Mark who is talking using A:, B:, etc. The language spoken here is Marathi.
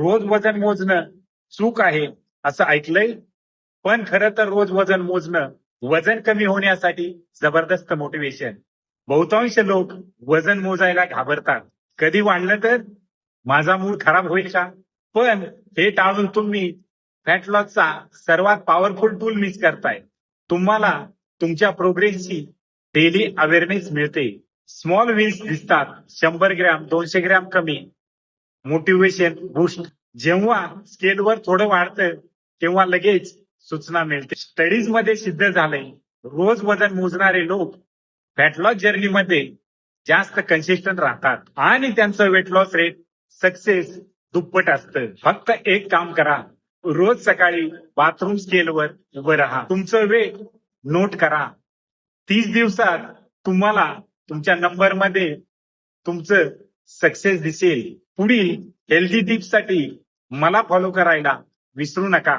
A: रोज वजन मोजणं चूक आहे असं ऐकलंय, पण खरं तर रोज वजन मोजणं वजन कमी होण्यासाठी जबरदस्त मोटिवेशन. बहुतांश लोक वजन मोजायला घाबरतात. कधी वाढलं तर माझा मूड खराब होईल का? पण हे टाळून तुम्ही फॅट लॉसचा सर्वात पॉवरफुल टूल मिस करताय. तुम्हाला तुमच्या प्रोग्रेसची डेली अवेअरनेस मिळते. स्मॉल विन्स दिसतात. 100 ग्रॅम 200 ग्रॅम कमी. Motivation boost. जेव्हा स्केलवर थोडं वाढतं तेव्हा लगेच सूचना मिळते. स्टडीज मध्ये सिद्ध झालंय, रोज वजन मोजणारे लोक फॅट लॉस जर्नीमध्ये जास्त कन्सिस्टंट राहतात आणि त्यांचं वेट लॉस रेट सक्सेस दुप्पट असतं. फक्त एक काम करा, रोज सकाळी बाथरूम स्केलवर उभं राहा. तुमचं वेट नोट करा. 30 दिवसात तुम्हाला तुमच्या नंबरमध्ये तुमचं सक्सेस दिसेल. पुढील हेल्दी टिप्ससाठी मला फॉलो करायला विसरू नका.